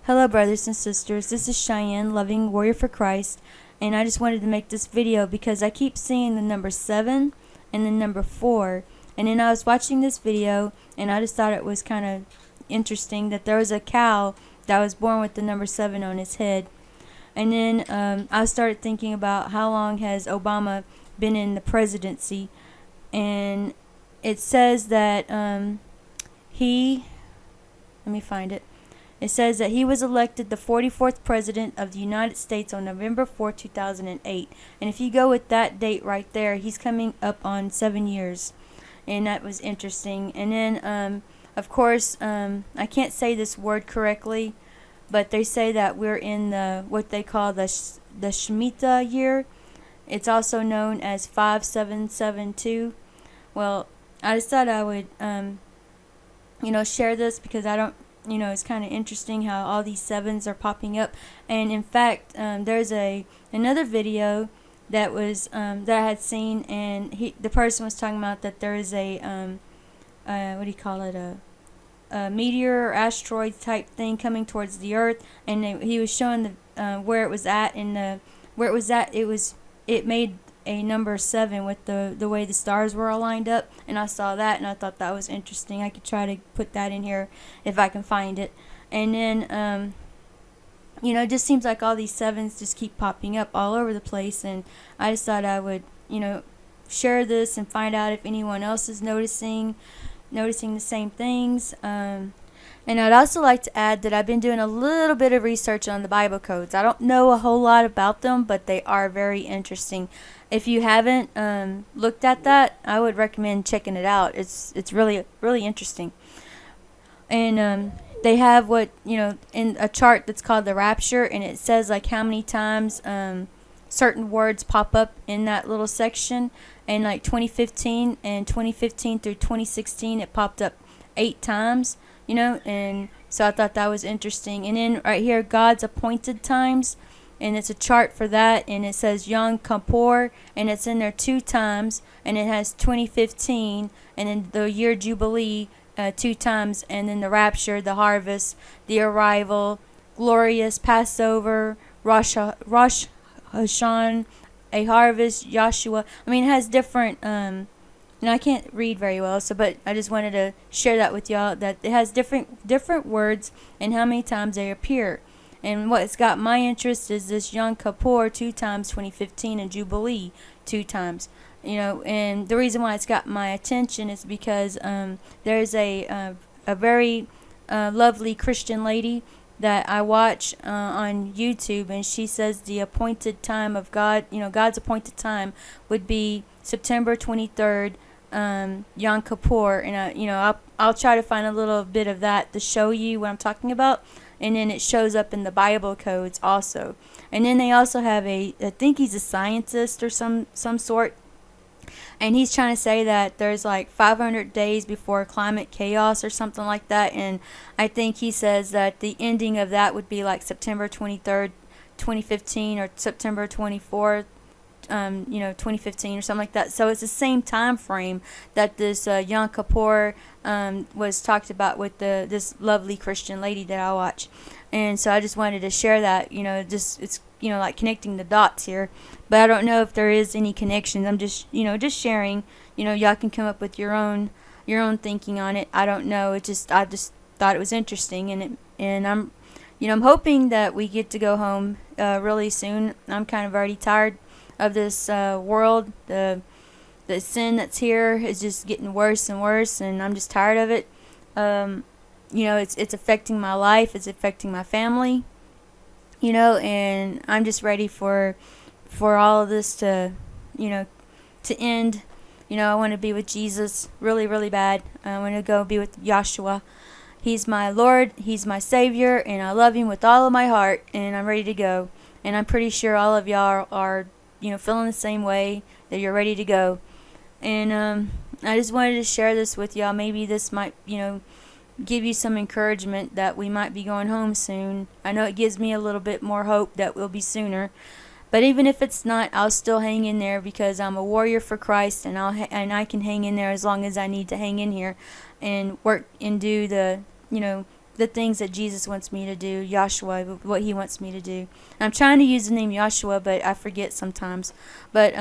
Hello brothers and sisters, this is Cheyenne, Loving Warrior for Christ, and I just wanted to make this video because I keep seeing the number 7 and the number 4, and then I was watching this video and I just thought it was kind of interesting that there was a cow that was born with the number 7 on his head. And then I started thinking about how long has Obama been in the presidency, and it says that let me find it. It says that he was elected the 44th President of the United States on November 4, 2008. And if you go with that date right there, he's coming up on 7 years. And that was interesting. And then, of course, I can't say this word correctly, but they say that we're in what they call the Shemitah year. It's also known as 5772. Well, I just thought I would, share this because I don't, it's kind of interesting how all these 7s are popping up. And in fact, there's another video that was that I had seen, and the person was talking about that there is a what do you call it, a meteor or asteroid type thing coming towards the Earth, and he was showing the where it was at, and where it was at, it made a number 7 with the way the stars were all lined up, and I saw that and I thought that was interesting. I could try to put that in here if I can find it. And then it just seems like all these 7s just keep popping up all over the place, and I just thought I would share this and find out if anyone else is noticing the same things. And I'd also like to add that I've been doing a little bit of research on the Bible codes. I don't know a whole lot about them, but they are very interesting. If you haven't looked at that, I would recommend checking it out. It's really, really interesting. And they have in a chart that's called the Rapture, and it says like how many times certain words pop up in that little section. And like 2015 through 2016, it popped up 8 times. And so I thought that was interesting. And then right here, God's appointed times, and it's a chart for that, and it says Yom Kippur, and it's in there 2 times, and it has 2015, and then the year Jubilee 2 times, and then the Rapture, the Harvest, the Arrival, Glorious, Passover, Rosh Hashanah, a Harvest, Joshua. I mean, it has different I can't read very well, but I just wanted to share that with y'all, that it has different words and how many times they appear. And what's got my interest is this Yom Kippur 2 times, 2015, and Jubilee 2 times. And the reason why it's got my attention is because there's a very lovely Christian lady that I watch on YouTube, and she says the appointed time of God, God's appointed time would be September 23rd, Yom Kippur, and I'll try to find a little bit of that to show you what I'm talking about. And then it shows up in the Bible codes also. And then they also have I think he's a scientist or some sort, and he's trying to say that there's like 500 days before climate chaos or something like that. And I think he says that the ending of that would be like September 23rd, 2015, or September 24th, 2015 or something like that. So it's the same time frame that this Yom Kippur was talked about with this lovely Christian lady that I watch. And so I just wanted to share that. It's like connecting the dots here, but I don't know if there is any connections. I'm just sharing. Y'all can come up with your own thinking on it. I don't know. I just thought it was interesting, and I'm hoping that we get to go home really soon. I'm kind of already tired of this world. The sin that's here is just getting worse and worse, and I'm just tired of it. It's affecting my life. It's affecting my family. And I'm just ready for all of this to end. I want to be with Jesus really, really bad. I want to go be with Yahshua. He's my Lord. He's my Savior, and I love Him with all of my heart, and I'm ready to go. And I'm pretty sure all of y'all are feeling the same way, that you're ready to go. And I just wanted to share this with y'all. Maybe this might, give you some encouragement that we might be going home soon. I know it gives me a little bit more hope that we'll be sooner. But even if it's not, I'll still hang in there because I'm a warrior for Christ, and I can hang in there as long as I need to hang in here and work and do the the things that Jesus wants me to do, Joshua, what he wants me to do. I'm trying to use the name Joshua, but I forget sometimes. But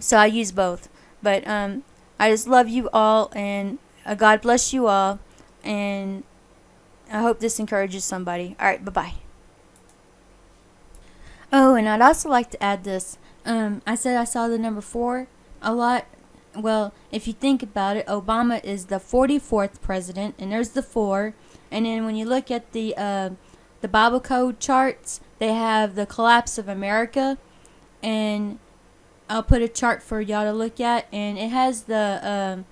so I use both. But I just love you all, and God bless you all, and I hope this encourages somebody. All right, bye-bye. Oh, and I'd also like to add this. I said I saw the number 4 a lot. Well, if you think about it, Obama is the 44th president, and there's the 4. And then when you look at the Bible code charts, they have the collapse of America, and I'll put a chart for y'all to look at, and it has the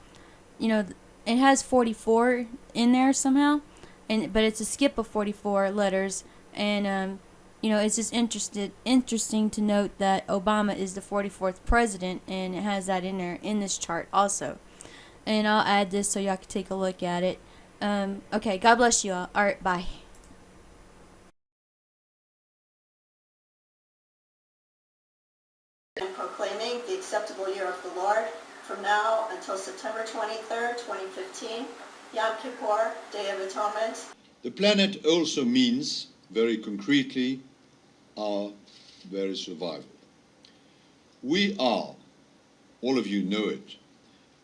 it has 44 in there somehow, but it's a skip of 44 letters, and it's just interesting to note that Obama is the 44th president, and it has that in there in this chart also. And I'll add this so y'all can take a look at it. Okay, God bless you all. All right, bye. And proclaiming the acceptable year of the Lord from now until September 23rd, 2015, Yom Kippur, Day of Atonement. The planet also means, very concretely, our very survival. We are, all of you know it,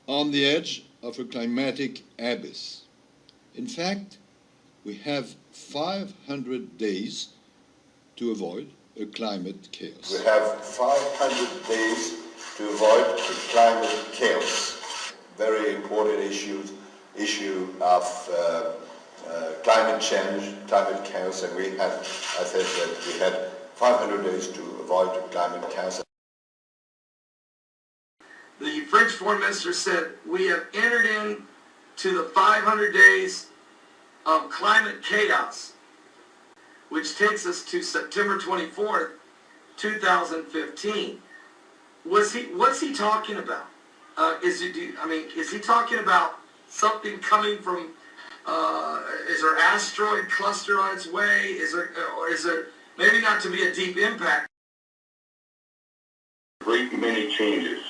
on the edge of a climatic abyss. In fact, we have 500 days to avoid a climate chaos. We have 500 days to avoid a climate chaos. Very important issue of climate change, climate chaos, and I said that we had 500 days to avoid the climate chaos. The French Foreign Minister said, we have entered into the 500 days of climate chaos, which takes us to September 24th, 2015. What's he talking about? Is he talking about something coming from, is there asteroid cluster on its way? Or is there, maybe not to be a deep impact? Great many changes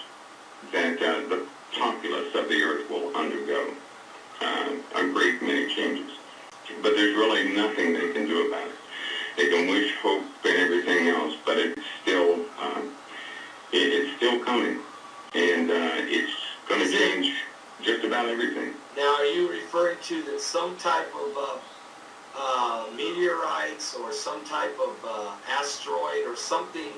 that the populace of the earth will undergo. A great many changes. But there's really nothing they can do about it. They can wish, hope, and everything else, but it's still coming, and it's going to change just about everything. Now, are you referring to that some type of meteorites or some type of asteroid or something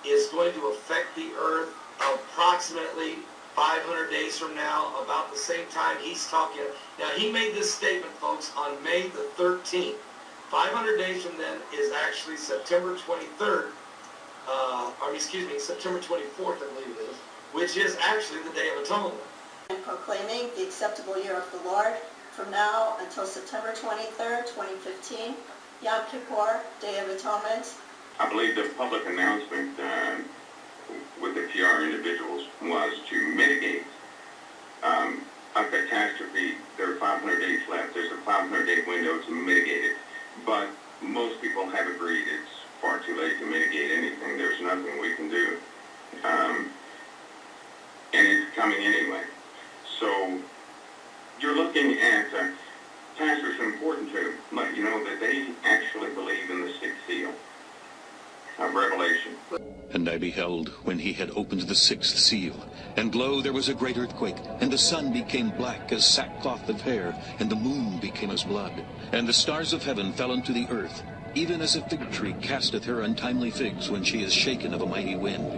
is going to affect the Earth approximately 500 days from now, about the same time he's talking? Now, he made this statement, folks, on May the 13th. 500 days from then is actually September 23rd, September 24th, I believe it is, which is actually the Day of Atonement. And proclaiming the acceptable year of the Lord from now until September 23rd, 2015, Yom Kippur, Day of Atonement. I believe the public announcement with the PR individuals was to mitigate a catastrophe. There are 500 days left. There's a 500-day window to mitigate it. But most people have agreed it's far too late to mitigate anything. There's nothing we can do. And it's coming anyway. So you're looking at, pastors, important to let you know that they actually believe in the sixth seal of Revelation. And I beheld when he had opened the sixth seal, and lo, there was a great earthquake, and the sun became black as sackcloth of hair, and the moon became as blood, and the stars of heaven fell unto the earth, even as a fig tree casteth her untimely figs when she is shaken of a mighty wind.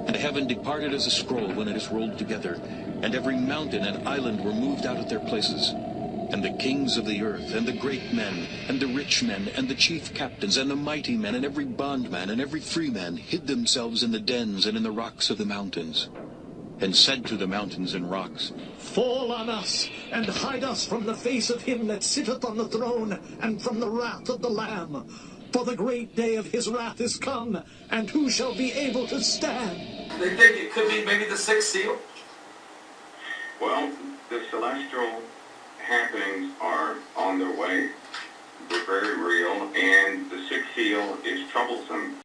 And heaven departed as a scroll when it is rolled together, and every mountain and island were moved out of their places. And the kings of the earth, and the great men, and the rich men, and the chief captains, and the mighty men, and every bondman, and every free man, hid themselves in the dens and in the rocks of the mountains, and said to the mountains and rocks, Fall on us, and hide us from the face of him that sitteth on the throne, and from the wrath of the Lamb. For the great day of his wrath is come, and who shall be able to stand? They think it could be maybe the sixth seal? Well, the celestial happenings are on their way. They're very real, and the sixth seal is troublesome.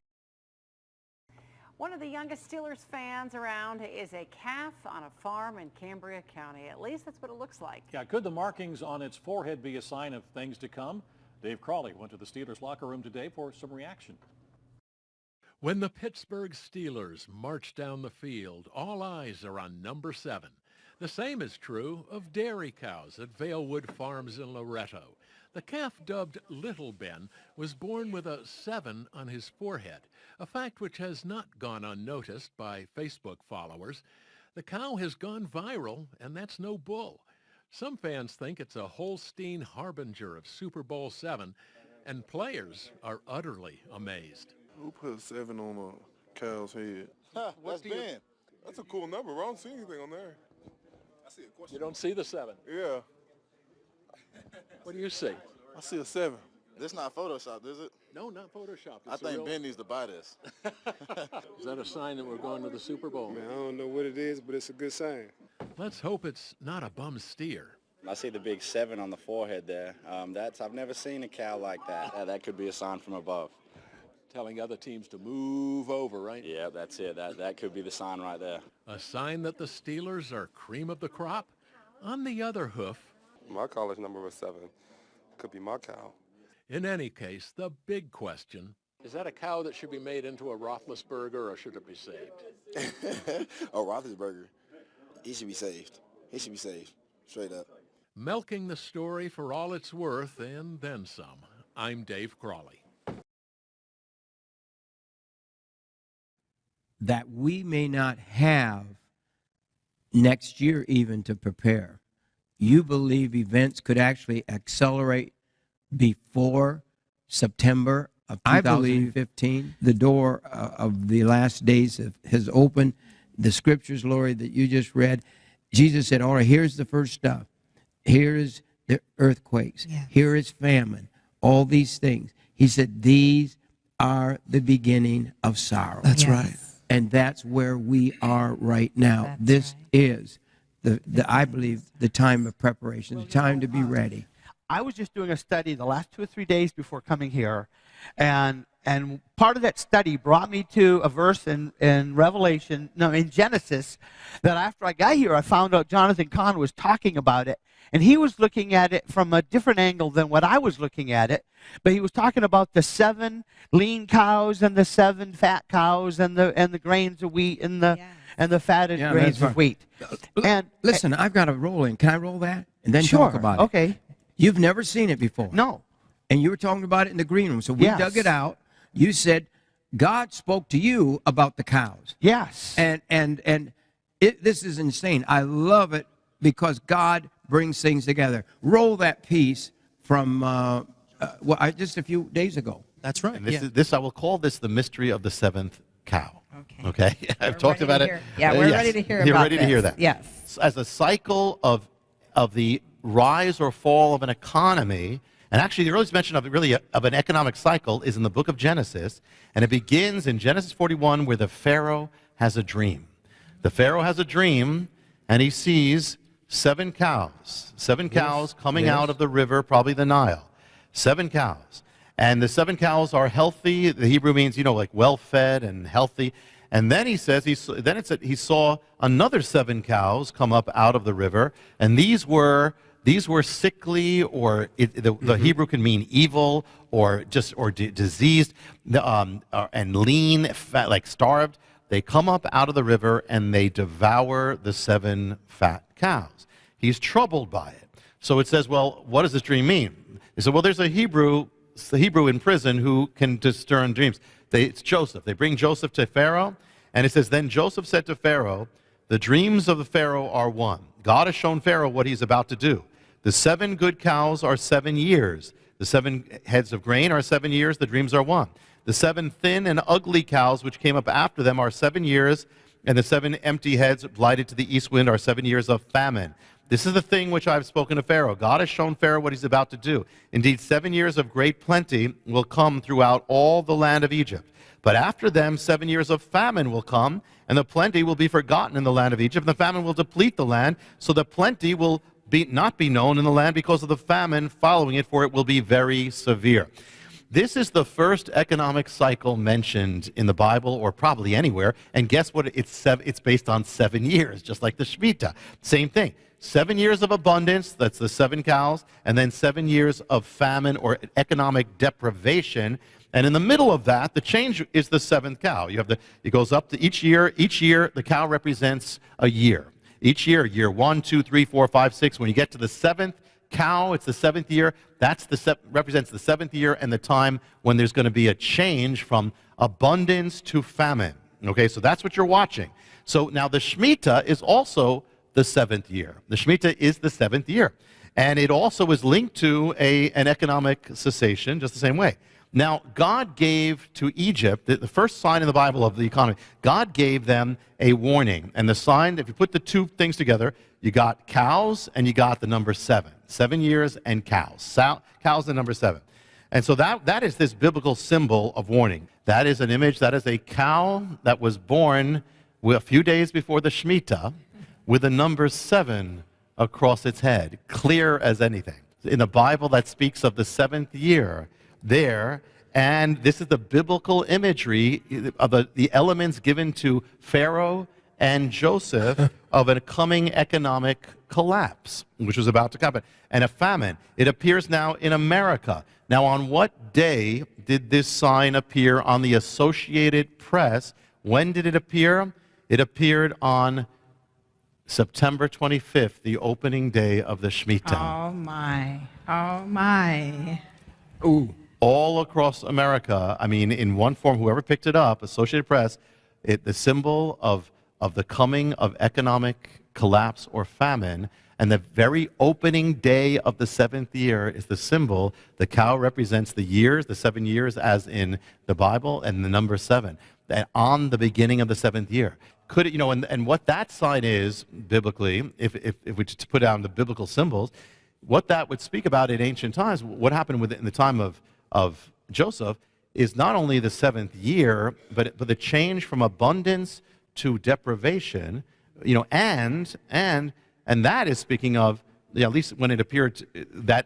One of the youngest Steelers fans around is a calf on a farm in Cambria County. At least that's what it looks like. Yeah, could the markings on its forehead be a sign of things to come? Dave Crawley went to the Steelers locker room today for some reaction. When the Pittsburgh Steelers march down the field, all eyes are on number 7. The same is true of dairy cows at Valewood Farms in Loretto. The calf, dubbed Little Ben, was born with a 7 on his forehead, a fact which has not gone unnoticed by Facebook followers. The cow has gone viral, and that's no bull. Some fans think it's a Holstein harbinger of Super Bowl VII, and players are utterly amazed. Who put 7 on a cow's head? That's Ben. That's a cool number. I don't see anything on there. I see a question. You don't see the 7? Yeah. What do you see? I see a 7. This not Photoshopped, is it? No, not Photoshopped. I think Ben needs to buy this. Is that a sign that we're going to the Super Bowl? Man, I don't know what it is, but it's a good sign. Let's hope it's not a bum steer. I see the big 7 on the forehead there. I've never seen a cow like that. Yeah, that could be a sign from above. Telling other teams to move over, right? Yeah, that's it. That could be the sign right there. A sign that the Steelers are cream of the crop? On the other hoof, My college number was 7. Could be my cow. in any case, the big question, Is that a cow that should be made into a Roethlisberger, or should it be saved? Oh, Roethlisberger. He should be saved. He should be saved. Straight up. milking the story for all it's worth and then some. I'm Dave Crawley. That we may not have next year even to prepare. You believe events could actually accelerate before September of 2015? The door of the last days has opened. The scriptures, Lori, that you just read, Jesus said, all right, here's the first stuff. Here is the earthquakes. Yes. Here is famine. All these things. He said, these are the beginning of sorrow. That's right. And that's where we are right now. This is, I believe, the time of preparation, the time to be ready. I was just doing a study the last 2 or 3 days before coming here, and part of that study brought me to a verse in Genesis, that after I got here, I found out Jonathan Kahn was talking about it, and he was looking at it from a different angle than what I was looking at it. But he was talking about the 7 lean cows and the 7 fat cows and the grains of wheat and the fatted grains of wheat. And listen, I've got to roll in. Can I roll that and then sure, talk about it? Okay. You've never seen it before. No. And you were talking about it in the green room. So we dug it out. You said God spoke to you about the cows. Yes. And this is insane. I love it because God brings things together. Roll that piece from just a few days ago. That's right. And I will call this the mystery of the 7th cow. Okay. I've talked about it. Yeah, we're ready to hear about it. You're ready to hear that. Yes. As a cycle of the rise or fall of an economy, and actually the earliest mention of an economic cycle is in the book of Genesis, and it begins in Genesis 41 where the Pharaoh has a dream. The Pharaoh has a dream, and he sees 7 cows coming out of the river, probably the Nile. 7 cows. And the 7 cows are healthy. The Hebrew means, like well-fed and healthy. And then he says, he saw another 7 cows come up out of the river, and these were sickly, or the Hebrew can mean evil, or diseased, and lean, fat, like starved. They come up out of the river and they devour the 7 fat cows. He's troubled by it. So it says, well, what does this dream mean? He said, well, there's a Hebrew in prison who can discern dreams. It's Joseph. They bring Joseph to Pharaoh, and it says, then Joseph said to Pharaoh, the dreams of the Pharaoh are one. God has shown Pharaoh what he's about to do. The 7 good cows are 7 years. The 7 heads of grain are 7 years. The dreams are one. The 7 thin and ugly cows which came up after them are 7 years, and the 7 empty heads blighted to the east wind are 7 years of famine. This is the thing which I have spoken to Pharaoh. God has shown Pharaoh what he's about to do. Indeed, 7 years of great plenty will come throughout all the land of Egypt. But after them, 7 years of famine will come, and the plenty will be forgotten in the land of Egypt, and the famine will deplete the land, so the plenty will not be known in the land because of the famine following it, for it will be very severe. This is the first economic cycle mentioned in the Bible or probably anywhere. And guess what? It's based on 7 years, just like the Shemitah. Same thing. 7 years of abundance, that's the 7 cows, and then 7 years of famine or economic deprivation. And in the middle of that, the change is the 7th cow. It goes up to each year. Each year, the cow represents a year. Each year 1, 2, 3, 4, 5, 6. When you get to the 7th cow, it's the 7th year. Represents the 7th year and the time when there's going to be a change from abundance to famine. Okay, so that's what you're watching. So now the Shemitah is also the 7th year. The Shemitah is the 7th year. And it also is linked to an economic cessation, just the same way. Now, God gave to Egypt, the first sign in the Bible of the economy, God gave them a warning. And the sign, if you put the two things together, you got cows and you got the number 7. 7 years and cows. Cows and number 7. And so that is this biblical symbol of warning. That is an image, that is a cow that was born a few days before the Shemitah with the number 7 across its head, clear as anything. In the Bible, that speaks of the 7th year there, and this is the biblical imagery of the elements given to Pharaoh and Joseph of a coming economic collapse, which was about to happen, and a famine. It appears now in America. Now, on what day did this sign appear on the Associated Press? When did it appear? It appeared on September 25th, the opening day of the Shemitah. Oh, my. Oh, my. Ooh. All across America, I mean, in one form, whoever picked it up, Associated Press, the symbol of the coming of economic collapse or famine, and the very opening day of the 7th year is the symbol. The cow represents the years, the 7 years as in the Bible, and the number 7, and on the beginning of the 7th year. Could it, and what that sign is, biblically, if we just put down the biblical symbols, what that would speak about in ancient times, what happened in the time of Joseph, is not only the 7th year, but the change from abundance to deprivation, and that is speaking of, at least when it appeared,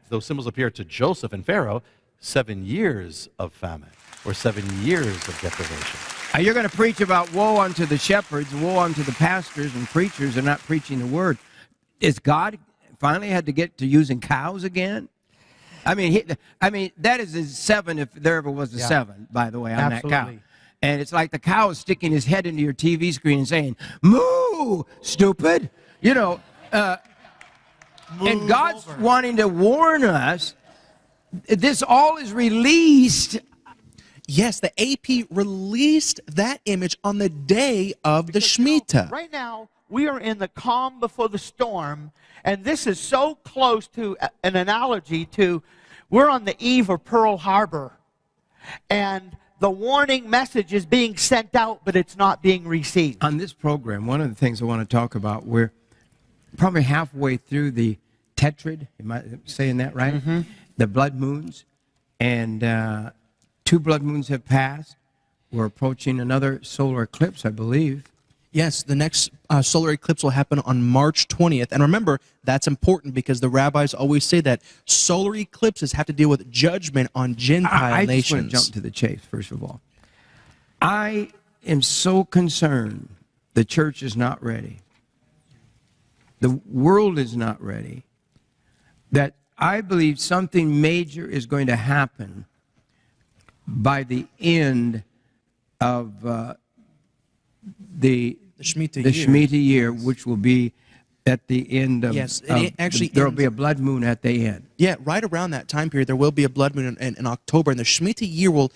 those symbols appeared to Joseph and Pharaoh, 7 years of famine, or 7 years of deprivation. You're going to preach about woe unto the shepherds, woe unto the pastors and preachers are not preaching the word. Is God finally had to get to using cows again? I mean, that is a 7 if there ever was a 7, by the way, on that cow. And it's like the cow is sticking his head into your TV screen and saying, "Moo, stupid." And God's wanting to warn us. This all is released. Yes, the AP released that image on the day of the Shemitah. Right now, we are in the calm before the storm, and this is so close to an analogy to we're on the eve of Pearl Harbor, and the warning message is being sent out, but it's not being received. On this program, one of the things I want to talk about, we're probably halfway through the Tetrad, am I saying that right? Mm-hmm. The blood moons, and 2 blood moons have passed. We're approaching another solar eclipse, I believe. Yes, the next solar eclipse will happen on March 20th. And remember, that's important because the rabbis always say that solar eclipses have to deal with judgment on Gentile nations. I just want to jump to the chase, first of all. I am so concerned the church is not ready. The world is not ready. That I believe something major is going to happen by the end of the Shemitah year, which will be at the end of, there will be a blood moon at the end. Yeah, right around that time period, there will be a blood moon in October, and the Shemitah year will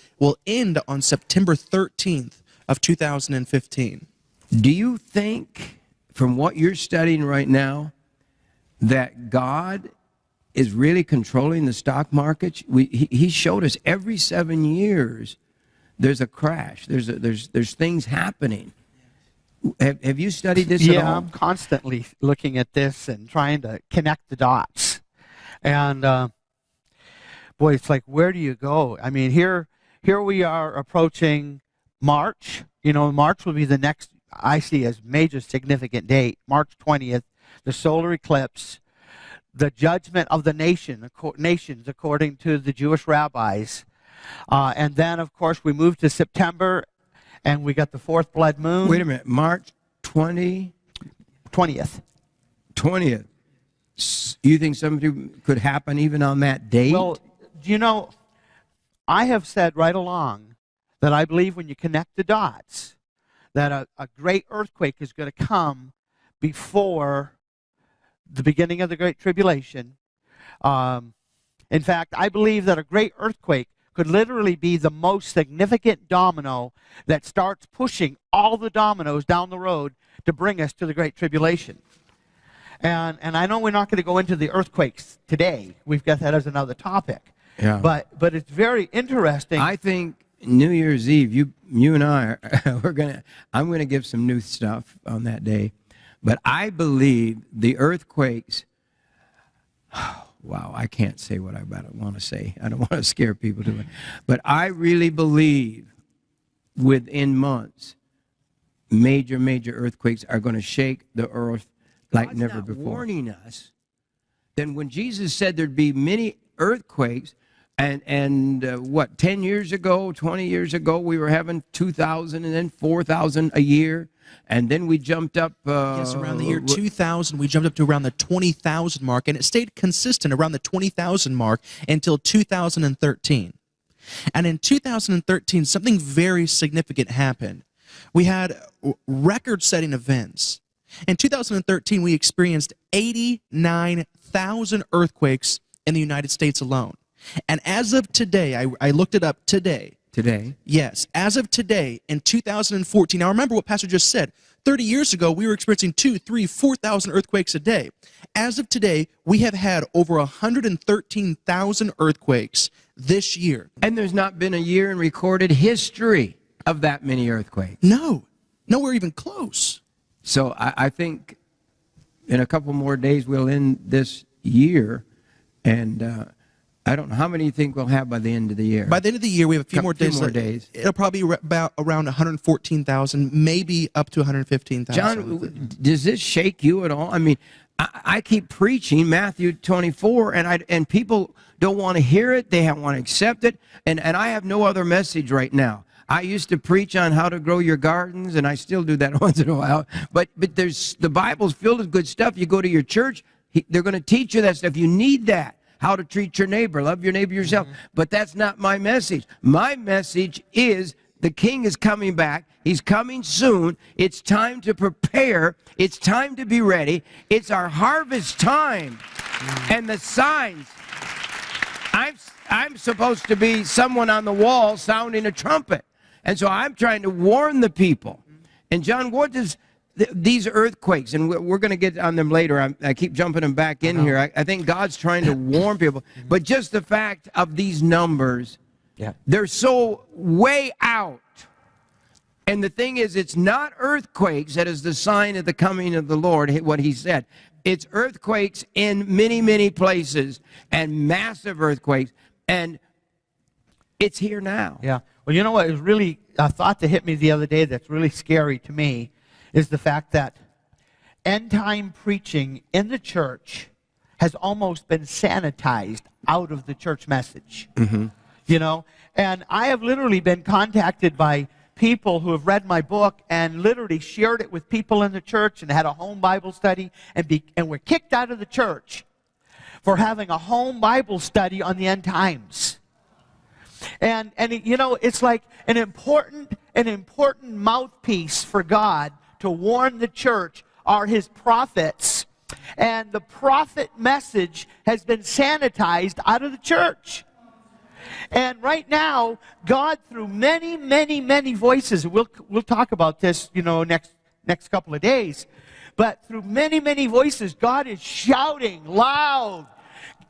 end on September 13th of 2015. Do you think, from what you're studying right now, that God is really controlling the stock market? He showed us every 7 years there's a crash. There's things happening. Have you studied this at all? Yeah, I'm constantly looking at this and trying to connect the dots. And boy, it's like, where do you go? I mean, here we are approaching March. March will be the next, I see, as major significant date. March 20th, the solar eclipse, the judgment of the nations according to the Jewish rabbis. And then, of course, we moved to September, and we got the fourth blood moon. Wait a minute, March 20th. 20th. You think something could happen even on that date? Well, you know, I have said right along that I believe when you connect the dots, that a great earthquake is going to come before the beginning of the Great Tribulation. In fact, I believe that a great earthquake could literally be the most significant domino that starts pushing all the dominoes down the road to bring us to the Great Tribulation. And I know we're not going to go into the earthquakes today. We've got that as another topic. Yeah. But it's very interesting. I think New Year's Eve, you and I, I'm going to give some new stuff on that day. But I believe the earthquakes, wow, I can't say what I want to say. I don't want to scare people to it. But I really believe within months, major earthquakes are going to shake the earth like God's never not before. warning us. Then when Jesus said there'd be many earthquakes, and what, 10 years ago, 20 years ago, we were having 2,000 and then 4,000 a year. And then we jumped up. Yes, around the year 2000, we jumped up to around the 20,000 mark, and it stayed consistent around the 20,000 mark until 2013. And in 2013, something very significant happened. We had record-setting events. In 2013, we experienced 89,000 earthquakes in the United States alone. And as of today, I looked it up today. Today? Yes. As of today, in 2014, now remember what Pastor just said. 30 years ago, we were experiencing 2,000, 3,000, 4,000 earthquakes a day. As of today, we have had over 113,000 earthquakes this year. And there's not been a year in recorded history of that many earthquakes. No. Nowhere even close. So I think in a couple more days we'll end this year, and I don't know how many you think we'll have by the end of the year. By the end of the year, we have a few more days. It'll probably be about around 114,000, maybe up to 115,000. John, does this shake you at all? I mean, I keep preaching Matthew 24, and people don't want to hear it. They don't want to accept it. And I have no other message right now. I used to preach on how to grow your gardens, and I still do that once in a while. But the Bible's filled with good stuff. You go to your church, they're going to teach you that stuff. You need that. How to treat your neighbor, love your neighbor yourself. But that's not my message. My message is the King is coming back. He's coming soon. It's time to prepare. It's time to be ready. It's our harvest time. And the signs. I'm supposed to be someone on the wall sounding a trumpet. And so I'm trying to warn the people. And John, what does these earthquakes, and we're going to get on them later. I keep jumping them back in here. I think God's trying to warn people. But just the fact of these numbers, they're so way out. And the thing is, it's not earthquakes that is the sign of the coming of the Lord, what he said. It's earthquakes in many places, and massive earthquakes. And it's here now. Yeah. Well, you know what is really a thought that hit me the other day that's really scary to me is the fact that end-time preaching in the church has almost been sanitized out of the church message. You know? And I have literally been contacted by people who have read my book and literally shared it with people in the church and had a home Bible study and were kicked out of the church for having a home Bible study on the end times. And you know, it's like an important mouthpiece for God to warn the church are his prophets. And the prophet message has been sanitized out of the church. And right now, God, through many voices, we'll talk about this, you know, next couple of days, but through many voices, God is shouting loud,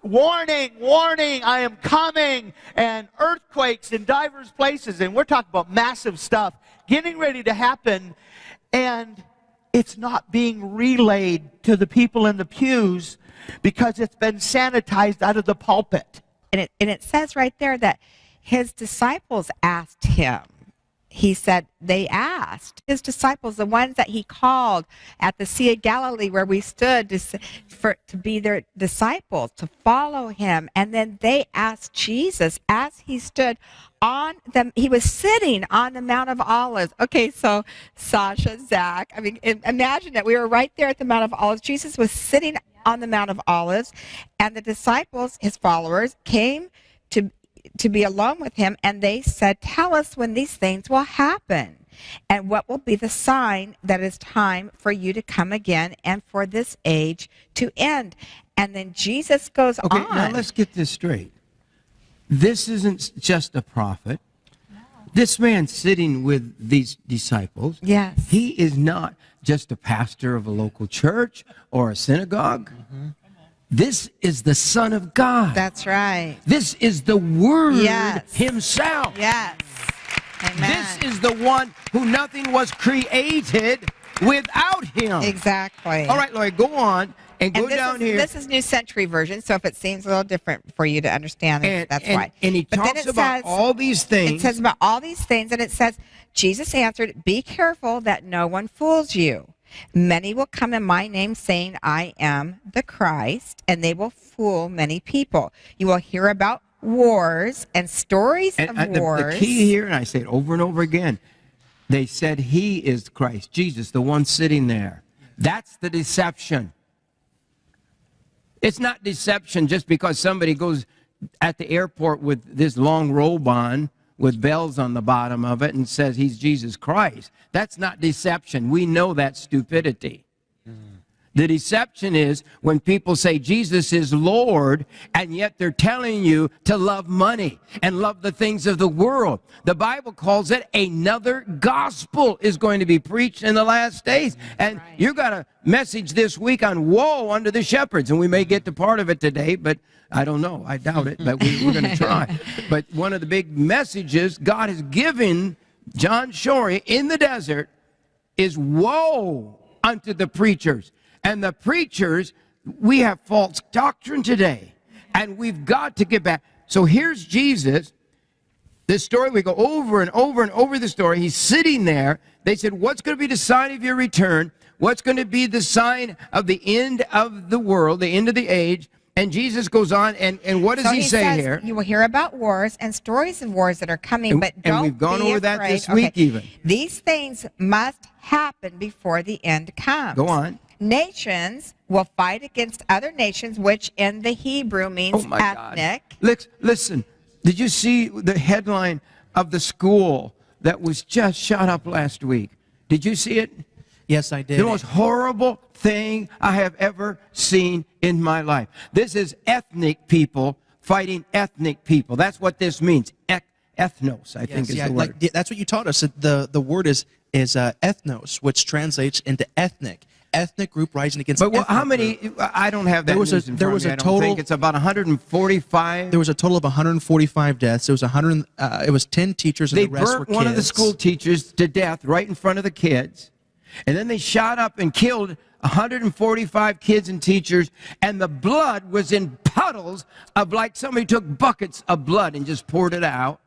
warning, I am coming, and earthquakes in diverse places, and we're talking about massive stuff getting ready to happen, and it's not being relayed to the people in the pews because it's been sanitized out of the pulpit. And it says right there that his disciples asked him, he said, they asked his disciples, the ones that he called at the Sea of Galilee where we stood to be their disciples, to follow him. And then they asked Jesus as he stood on them. He was sitting on the Mount of Olives. Okay, so Sasha, Zach, I mean, imagine that we were right there at the Mount of Olives. Jesus was sitting on the Mount of Olives, and the disciples, his followers, came to be alone with him, and they said, tell us when these things will happen, and what will be the sign that it's time for you to come again and for this age to end. And then Jesus goes Okay, on. now let's get this straight. This isn't just a prophet. This man sitting with these disciples, yes, he is not just a pastor of a local church or a synagogue. This is the Son of God. That's right. This is the Word Yes. himself. Yes. Amen. This is the one who nothing was created without him. Exactly. All right, Lloyd, go on and go down here. This is New Century Version, so if it seems a little different for you to understand, that's why. And he But then talks it about says- all these things. It says about all these things, and it says, Jesus answered, be careful that no one fools you. Many will come in my name saying, I am the Christ, and they will fool many people. You will hear about wars and stories of wars. The key here, and I say it over and over again, they said he is Christ, Jesus, the one sitting there. That's the deception. It's not deception just because somebody goes at the airport with this long robe on with bells on the bottom of it and says he's Jesus Christ. That's not deception. We know that's stupidity. The deception is when people say Jesus is Lord, and yet they're telling you to love money and love the things of the world. The Bible calls it another gospel is going to be preached in the last days. And you got a message this week on woe unto the shepherds, and we may get to part of it today, but I don't know. I doubt it, but we're going to try. But one of the big messages God has given John Shorey in the desert is woe unto the preachers. And the preachers, we have false doctrine today, and we've got to get back. So here's Jesus. This story, we go over and over and over the story. He's sitting there. They said, what's going to be the sign of your return? What's going to be the sign of the end of the world, the end of the age? And Jesus goes on, and what does he say says, here? You will hear about wars and stories of wars that are coming, but don't and we've gone be over that afraid. this week even. These things must happen before the end comes. Go on. Nations will fight against other nations, which in the Hebrew means ethnic. Listen, did you see the headline of the school that was just shot up last week? Did you see it? Yes, I did. The most horrible thing I have ever seen in my life. This is ethnic people fighting ethnic people. That's what this means. Ethnos, I think is the word. That's what you taught us. The word is ethnos, which translates into ethnic. Ethnic group rising against. But ethnic how many? Group. I don't have that. There was news in there front was of me. a I don't total. think it's about 145. There was a total of 145 deaths. It was 100. It was 10 teachers, and They the rest were burnt kids. one of the school teachers to death right in front of the kids, and then they shot up and killed 145 kids and teachers, and the blood was in puddles of like somebody took buckets of blood and just poured it out.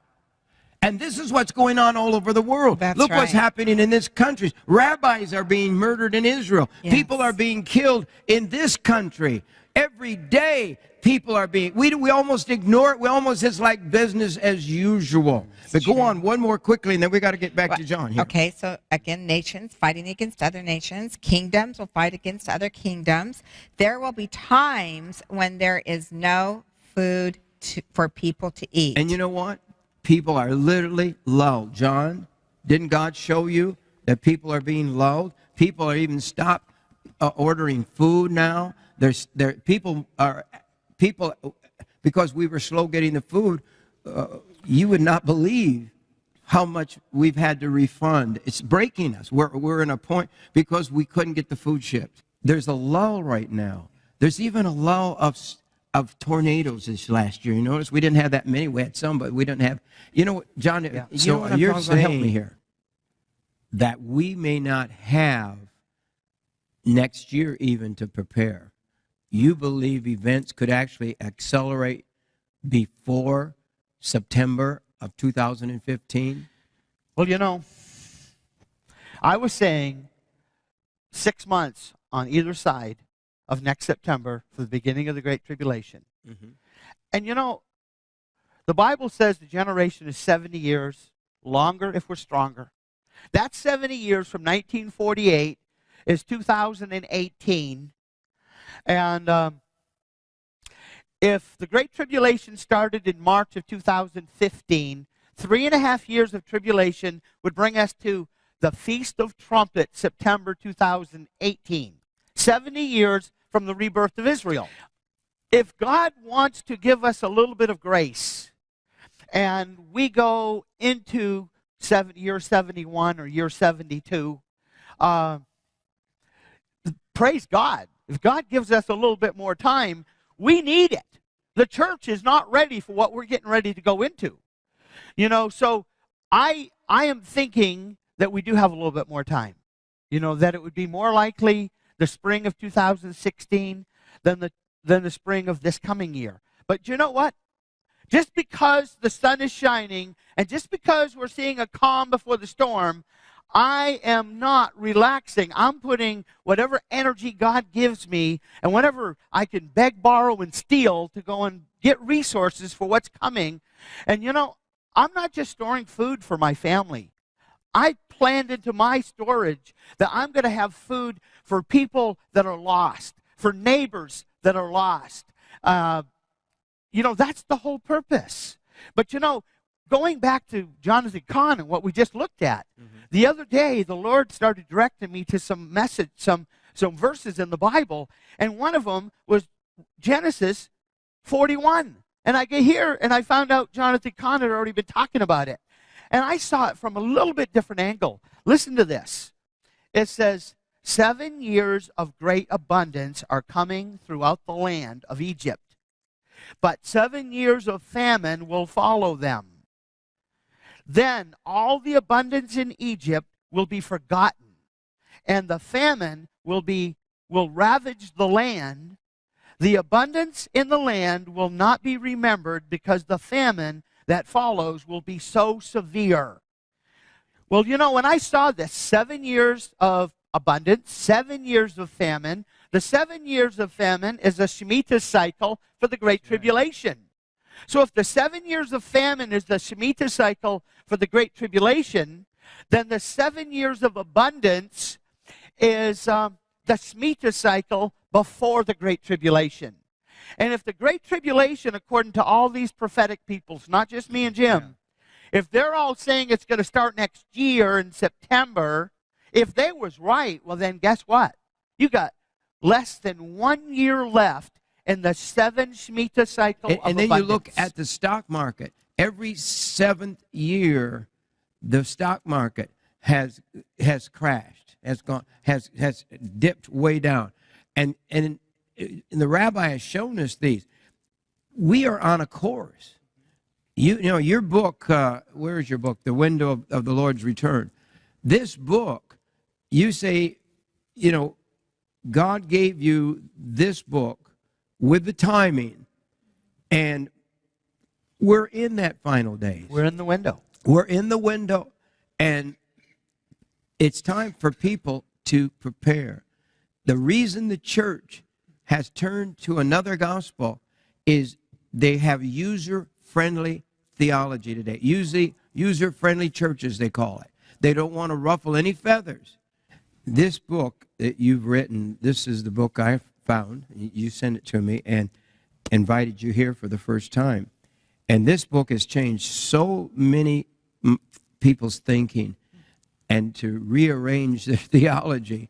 And this is what's going on all over the world. Look what's happening in this country. Rabbis are being murdered in Israel. Yes. People are being killed in this country. Every day, people are being, we almost ignore it. We almost, it's like business as usual. But go on one more quickly, and then we got to get back to John here. Okay, so again, nations fighting against other nations. Kingdoms will fight against other kingdoms. There will be times when there is no food for people to eat. And you know what? People are literally lulled. John, didn't God show you that people are being lulled? People are even stopped ordering food now. People because we were slow getting the food. You would not believe how much we've had to refund. It's breaking us. We're in a point because we couldn't get the food shipped. There's a lull right now. There's even a lull of tornadoes this last year. You notice we didn't have that many. We had some, but we didn't have. You know, John. You know what you're saying? Help me here. That we may not have next year even to prepare. You believe events could actually accelerate before September of 2015? Well, you know, I was saying 6 months on either side of next September for the beginning of the Great Tribulation. And you know, the Bible says the generation is 70 years, longer if we're stronger. That 70 years from 1948 is 2018. And if the Great Tribulation started in March of 2015, 3.5 years of tribulation would bring us to the Feast of Trumpets, September 2018. 70 years from the rebirth of Israel. If God wants to give us a little bit of grace, and we go into year 71 or year 72, praise God. If God gives us a little bit more time, we need it. The church is not ready for what we're getting ready to go into. You know, so I am thinking that we do have a little bit more time. You know, that it would be more likely the spring of 2016 than the spring of this coming year. But you know what? Just because the sun is shining and just because we're seeing a calm before the storm, I am not relaxing. I'm putting whatever energy God gives me and whatever I can beg, borrow, and steal to go and get resources for what's coming. And you know, I'm not just storing food for my family. I planned into my storage that I'm going to have food for people that are lost, for neighbors that are lost. You know, that's the whole purpose. But you know, going back to Jonathan Cahn and what we just looked at, the other day the Lord started directing me to some verses in the Bible, and one of them was Genesis 41. And I get here and I found out Jonathan Cahn had already been talking about it. And I saw it from a little bit different angle. Listen to this. It says, 7 years of great abundance are coming throughout the land of Egypt, but 7 years of famine will follow them. Then all the abundance in Egypt will be forgotten, and the famine will ravage the land. The abundance in the land will not be remembered because the famine that follows will be so severe. Well, you know, when I saw this, 7 years of abundance, 7 years of famine, the 7 years of famine is a Shemitah cycle for the Great Tribulation. So if the 7 years of famine is the Shemitah cycle for the Great Tribulation, then the 7 years of abundance is the Shemitah cycle before the Great Tribulation. And if the Great Tribulation, according to all these prophetic peoples, not just me and Jim, if they're all saying it's going to start next year in September, if they was right, well then guess what? You got less than 1 year left in the 7 Shemitah cycle of and then abundance. you look at the stock market. Every 7th year, the stock market has crashed, has dipped way down. And the rabbi has shown us these. We are on a course. You know, your book, where is your book? The Window of the Lord's Return. This book, you say, you know, God gave you this book with the timing, and we're in that final days. We're in the window. We're in the window, and it's time for people to prepare. The reason the church has turned to another gospel is they have user-friendly theology today. User-friendly churches, they call it. They don't want to ruffle any feathers. This book that you've written, this is the book I found. You sent it to me and invited you here for the first time. And this book has changed so many people's thinking, and to rearrange their theology,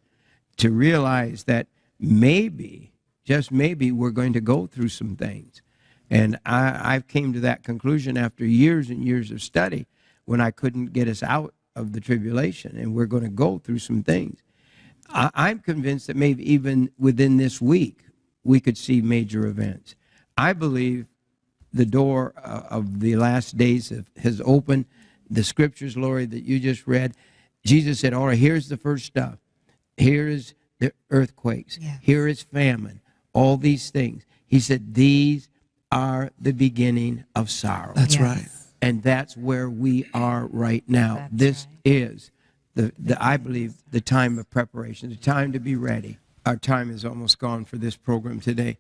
to realize that maybe, just maybe, we're going to go through some things. And I came to that conclusion after years and years of study when I couldn't get us out of the tribulation, and we're going to go through some things. I'm convinced that maybe even within this week, we could see major events. I believe the door of the last days has opened. The scriptures, Lori, that you just read, Jesus said, all right, here's the first stuff. Here is the earthquakes. Yes. Here is famine. All these things. He said, these are the beginning of sorrow. That's right. And that's where we are right now. This is, I believe, the time of preparation, the time to be ready. Our time is almost gone for this program today.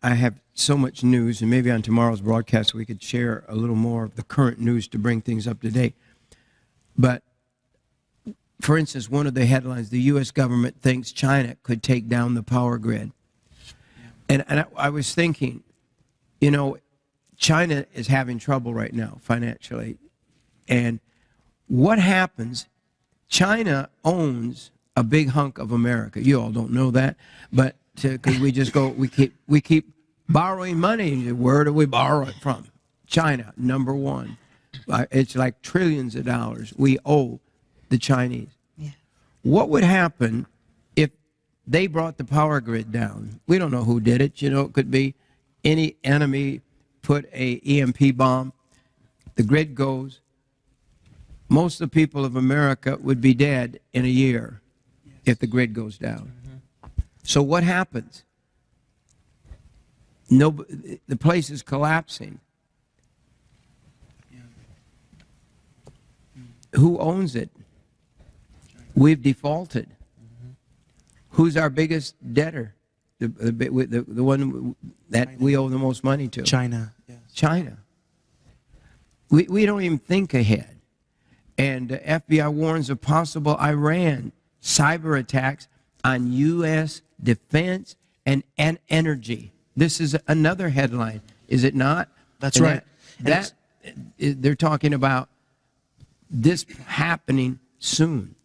I have so much news, and maybe on tomorrow's broadcast we could share a little more of the current news to bring things up to date. But, for instance, one of the headlines, the U.S. government thinks China could take down the power grid. And I was thinking, you know, China is having trouble right now financially. And what happens, China owns a big hunk of America. You all don't know that, but because we just go, we keep borrowing money. Where do we borrow it from? China, number one. It's like trillions of dollars we owe the Chinese. Yeah. What would happen if they brought the power grid down? We don't know who did it. You know, it could be any enemy put a EMP bomb. The grid goes. Most of the people of America would be dead in a year if the grid goes down. So what happens? The place is collapsing. Who owns it? We've defaulted. Who's our biggest debtor? The one that we owe the most money to? China. Yes. China. We don't even think ahead. And FBI warns of possible Iran cyber attacks on U.S. defense and energy. This is another headline, is it not? That's right. They're talking about this happening soon.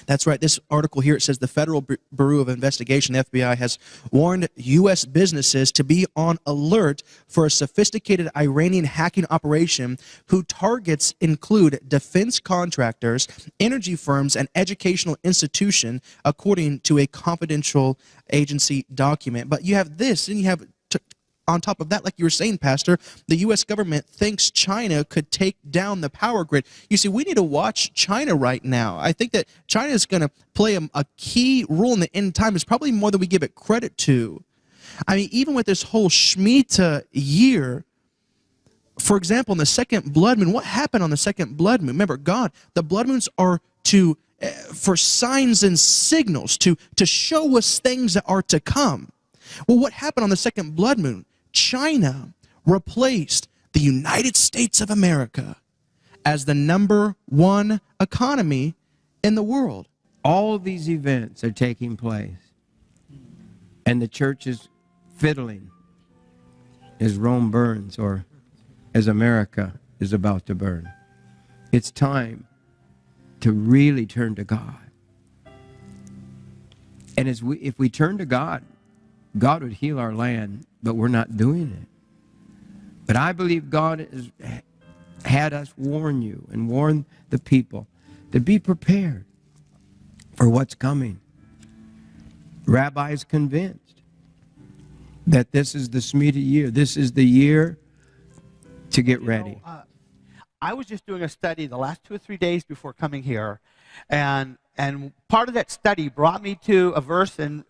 That's right. This article here, it says the Federal Bureau of Investigation, FBI, has warned U.S. businesses to be on alert for a sophisticated Iranian hacking operation whose targets include defense contractors, energy firms, and educational institutions, according to a confidential agency document. But you have this, and you have on top of that, like you were saying, Pastor, the U.S. government thinks China could take down the power grid. You see, we need to watch China right now. I think that China is going to play a key role in the end time. It's probably more than we give it credit to. I mean, even with this whole Shemitah year, for example, in the second blood moon, what happened on the second blood moon? Remember, God, the blood moons are for signs and signals, to show us things that are to come. Well, what happened on the second blood moon? China replaced the United States of America as the #1 economy in the world. All of these events are taking place, and the church is fiddling as Rome burns, or as America is about to burn. It's time to really turn to God. And if we turn to God, God would heal our land, but we're not doing it. But I believe God has had us warn you and warn the people to be prepared for what's coming. Rabbis convinced that this is the Shemitah year. This is the year to get ready. I was just doing a study the last 2 or 3 days before coming here, and part of that study brought me to a verse in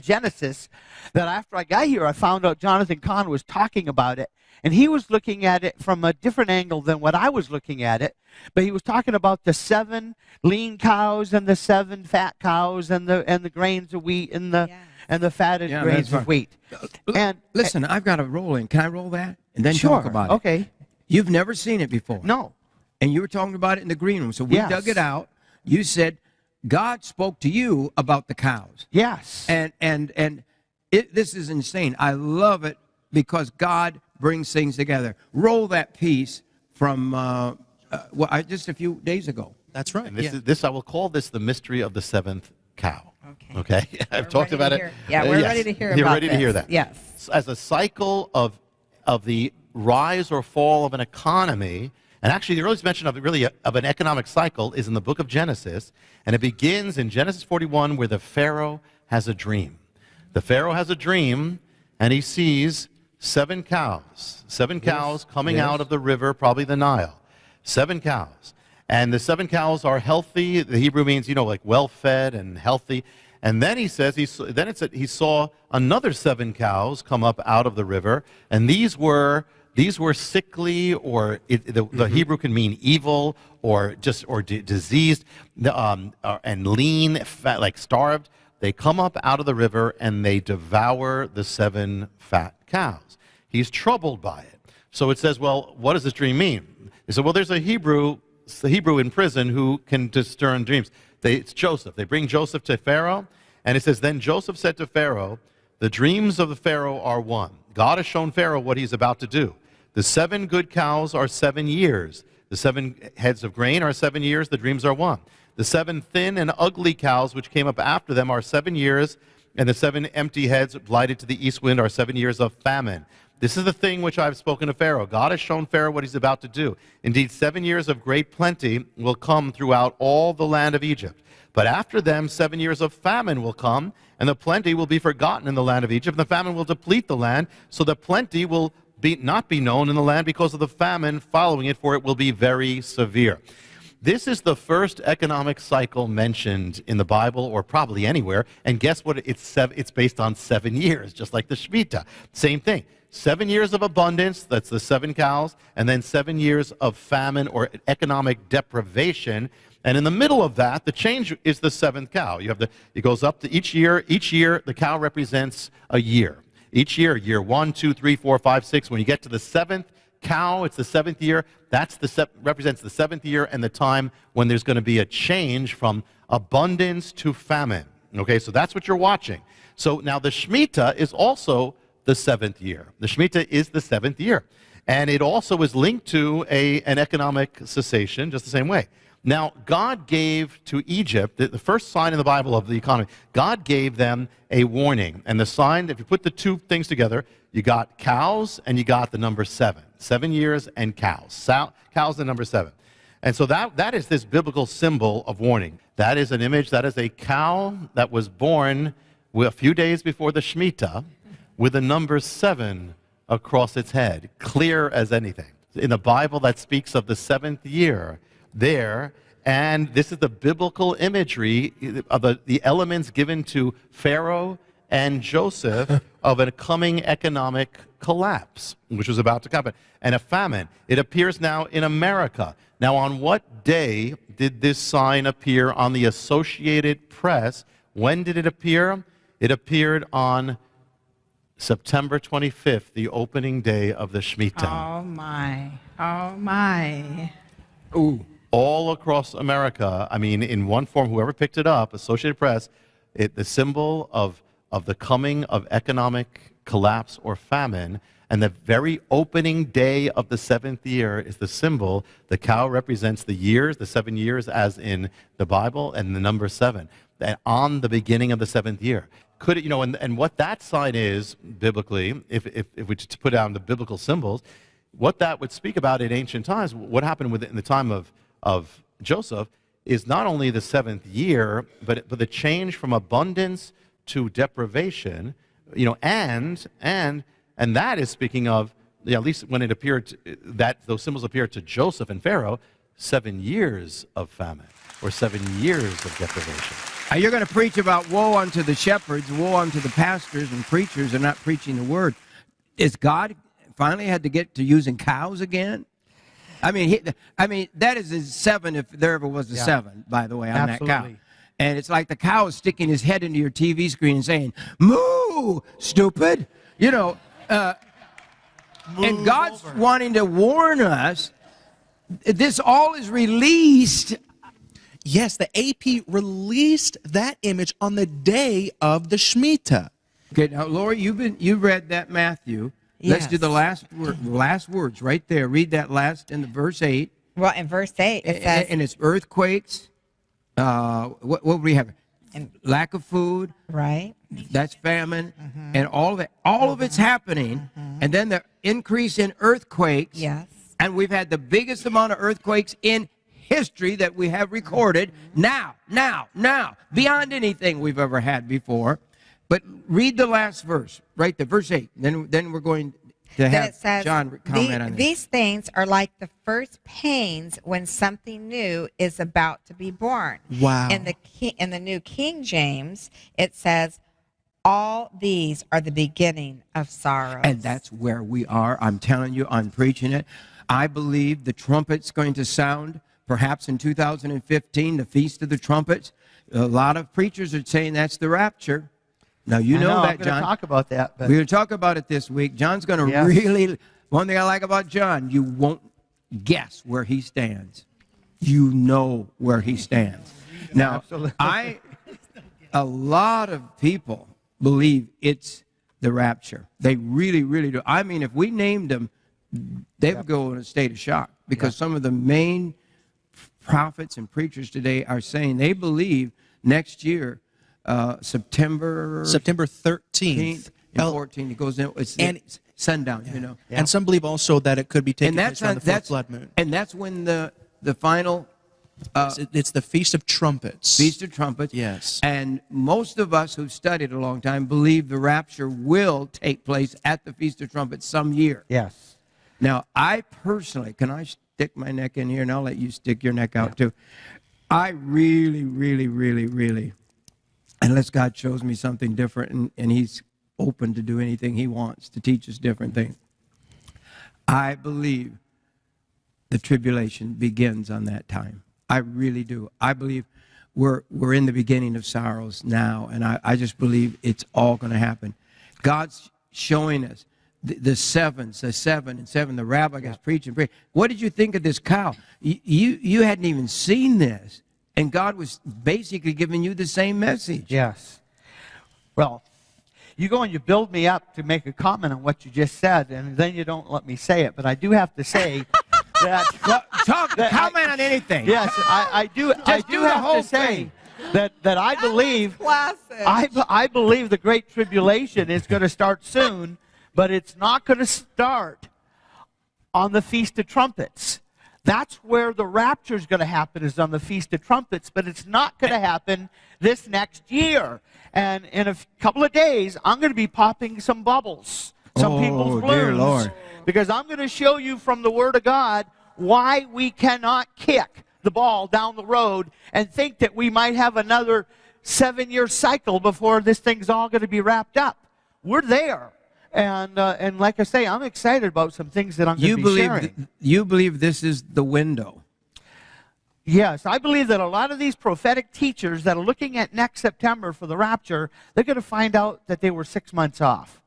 Genesis, that after I got here, I found out Jonathan Cahn was talking about it, and he was looking at it from a different angle than what I was looking at it. But he was talking about the 7 lean cows and the 7 fat cows and the grains of wheat and the fatted grains of wheat. And listen, I've got to roll in. Can I roll that and then sure, talk about it? Okay. You've never seen it before. No. And you were talking about it in the green room, so we dug it out. You said God spoke to you about the cows. Yes. And this is insane. I love it because God brings things together. Roll that piece from just a few days ago. That's right. And this I will call this the mystery of the 7th cow. Okay. I've talked about it. Yeah, we're ready to hear about it. You're ready to hear that. Yes. As a cycle of the rise or fall of an economy. And actually, the earliest mention of an economic cycle is in the book of Genesis, and it begins in Genesis 41, where the Pharaoh has a dream. The Pharaoh has a dream, and he sees 7 cows, 7 cows coming out of the river, probably the Nile. 7 cows, and the 7 cows are healthy. The Hebrew means, like well-fed and healthy. And then he says, he saw another 7 cows come up out of the river, and these were these were sickly, or the Hebrew can mean evil, or diseased, and lean, fat, like starved. They come up out of the river and they devour the 7 fat cows. He's troubled by it. So it says, well, what does this dream mean? They said, well, there's a Hebrew in prison who can discern dreams. It's Joseph. They bring Joseph to Pharaoh, and it says, then Joseph said to Pharaoh, the dreams of the Pharaoh are one. God has shown Pharaoh what he's about to do. The 7 good cows are 7 years. The 7 heads of grain are 7 years. The dreams are one. The 7 thin and ugly cows which came up after them are 7 years, and the 7 empty heads blighted to the east wind are 7 years of famine. This is the thing which I have spoken to Pharaoh. God has shown Pharaoh what he's about to do. Indeed, 7 years of great plenty will come throughout all the land of Egypt. But after them, 7 years of famine will come, and the plenty will be forgotten in the land of Egypt, and the famine will deplete the land, so the plenty will not be known in the land because of the famine following it, for it will be very severe. This is the first economic cycle mentioned in the Bible, or probably anywhere, and guess what? It's based on 7 years, just like the Shemitah. Same thing. 7 years of abundance, that's the 7 cows, and then 7 years of famine or economic deprivation. And in the middle of that, the change is the 7th cow. It goes up to each year. Each year, the cow represents a year. Each year 1, 2, 3, 4, 5, 6. When you get to the 7th cow, it's the 7th year. Represents the 7th year and the time when there's going to be a change from abundance to famine. Okay, so that's what you're watching. So now the Shemitah is also the 7th year. The Shemitah is the 7th year. And it also is linked to an economic cessation, just the same way. Now, God gave to Egypt, the first sign in the Bible of the economy, God gave them a warning. And the sign, if you put the two things together, you got cows and you got the number 7. 7 years and cows. Cows and number 7. And so that is this biblical symbol of warning. That is an image, that is a cow that was born a few days before the Shemitah with the number 7 across its head, clear as anything. In the Bible, that speaks of the 7th year there, and this is the biblical imagery of the elements given to Pharaoh and Joseph of a coming economic collapse, which was about to happen, and a famine. It appears now in America. Now, on what day did this sign appear on the Associated Press? When did it appear? It appeared on September 25th, the opening day of the Shemitah. Oh, my. Oh, my. Ooh. All across America, I mean, in one form, whoever picked it up, Associated Press, the symbol of the coming of economic collapse or famine, and the very opening day of the 7th year is the symbol. The cow represents the years, the 7 years as in the Bible, and the number 7, and on the beginning of the 7th year. Could it, and what that sign is, biblically, if we just put down the biblical symbols, what that would speak about in ancient times, what happened in the time of Joseph, is not only the 7th year, but the change from abundance to deprivation, and that is speaking of, at least when it appeared, those symbols appeared to Joseph and Pharaoh, 7 years of famine, or 7 years of deprivation. You're going to preach about woe unto the shepherds, woe unto the pastors and preachers are not preaching the word. Is God finally had to get to using cows again? I mean, that is a 7 if there ever was a 7, by the way, on that cow. And it's like the cow is sticking his head into your TV screen and saying, "Moo, stupid." And God's wanting to warn us. This all is released. Yes, the AP released that image on the day of the Shemitah. Okay, now, Lori, you read that Matthew. Yes. Let's do the last words right there. Read that last in the verse 8. Well, in verse 8, it says... And it's earthquakes. What would we have? Lack of food. Right. That's famine. And all of it. All of it's happening. And then the increase in earthquakes. Yes. And we've had the biggest amount of earthquakes in history that we have recorded. Now. Beyond anything we've ever had before. But read the last verse, right there, verse 8. Then we're going to have John comment on this. These things are like the first pains when something new is about to be born. Wow. In the New King James, it says, All these are the beginning of sorrows. And that's where we are. I'm telling you, I'm preaching it. I believe the trumpet's going to sound perhaps in 2015, the Feast of the Trumpets. A lot of preachers are saying that's the rapture. Now, you know that, I'm John. talk about that. But We're going to talk about it this week. John's going to really, one thing I like about John, you won't guess where he stands. You know where he stands. Now, Absolutely. A lot of people believe it's the rapture. They really, really do. I mean, if we named them, they would go in a state of shock because some of the main prophets and preachers today are saying they believe next year, September 13th and 14th, it goes in. It's sundown, you know. And some believe also that it could be taking place around the fourth blood moon. And that's when the final. It's the Feast of Trumpets. Feast of Trumpets. Yes. And most of us who've studied a long time believe the rapture will take place at the Feast of Trumpets some year. Yes. Now, I personally, can I stick my neck in here and I'll let you stick your neck out too. I really, really, really, really, unless God shows me something different and he's open to do anything he wants to teach us different things, I believe the tribulation begins on that time. I really do. I believe we're in the beginning of sorrows now, and I just believe it's all going to happen. God's showing us the seven and seven. The rabbi gets preaching. What did you think of this cow? You hadn't even seen this, and God was basically giving you the same message. Yes. Well, you go and you build me up to make a comment on what you just said, and then you don't let me say it. But I do have to say that comment on anything. Yes, I do. I do have to say that I believe I believe the Great Tribulation is going to start soon, but it's not going to start on the Feast of Trumpets. That's where the rapture is going to happen, is on the Feast of Trumpets, but it's not going to happen this next year. And in a couple of days, I'm going to be popping some bubbles, some people's balloons, dear Lord. because I'm going to show you from the Word of God why we cannot kick the ball down the road and think that we might have another 7-year cycle before this thing's all going to be wrapped up. We're there. And like I say, I'm excited about some things that I'm going to be sharing. You believe this is the window? Yes, I believe that a lot of these prophetic teachers that are looking at next September for the rapture, they're going to find out that they were 6 months off.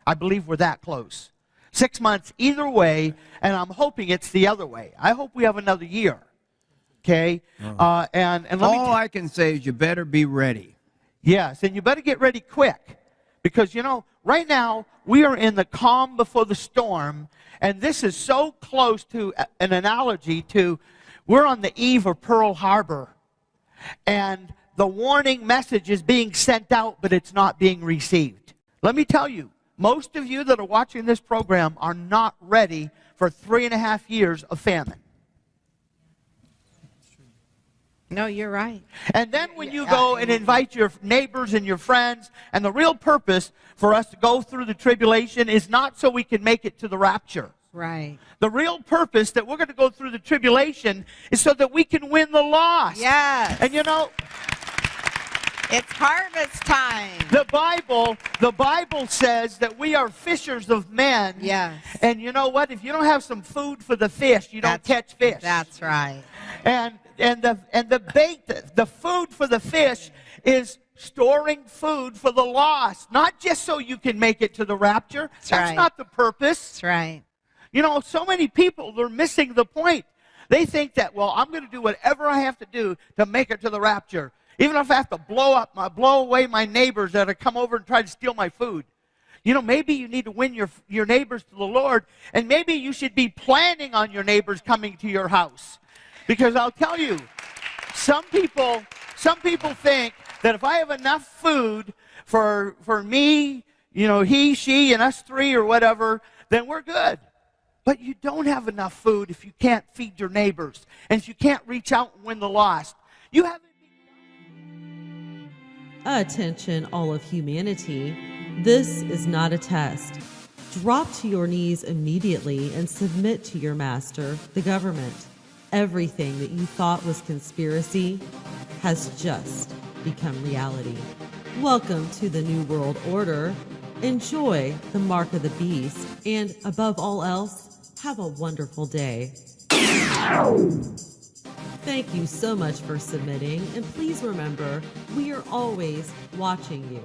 I believe we're that close. 6 months either way, and I'm hoping it's the other way. I hope we have another year. Okay? And let me all I can say is you better be ready. Yes, and you better get ready quick. Because, you know, right now, we are in the calm before the storm, and this is so close to an analogy to, we're on the eve of Pearl Harbor, and the warning message is being sent out, but it's not being received. Let me tell you, most of you that are watching this program are not ready for 3.5 years of famine. No, you're right. And then when you go and invite your neighbors and your friends, and the real purpose for us to go through the tribulation is not so we can make it to the rapture. Right. The real purpose that we're going to go through the tribulation is so that we can win the lost. Yes. And you know, it's harvest time. The Bible says that we are fishers of men. Yes. And you know what? If you don't have some food for the fish, you don't catch fish. That's right. And the bait, the food for the fish is storing food for the lost, not just so you can make it to the rapture. That's right. not the purpose. That's right. You know, so many people, they're missing the point. They think that, well, I'm going to do whatever I have to do to make it to the rapture. Even if I have to blow away my neighbors that have come over and try to steal my food. You know, maybe you need to win your neighbors to the Lord, and maybe you should be planning on your neighbors coming to your house. Because I'll tell you, some people think that if I have enough food for me, you know, he, she, and us three or whatever, then we're good. But you don't have enough food if you can't feed your neighbors, and if you can't reach out and win the lost. You haven't. Attention, all of humanity. This is not a test. Drop to your knees immediately and submit to your master, the government. Everything that you thought was conspiracy has just become reality. Welcome to the New World Order. Enjoy the mark of the beast, and above all else, have a wonderful day. Thank you so much for submitting, and please remember, we are always watching you.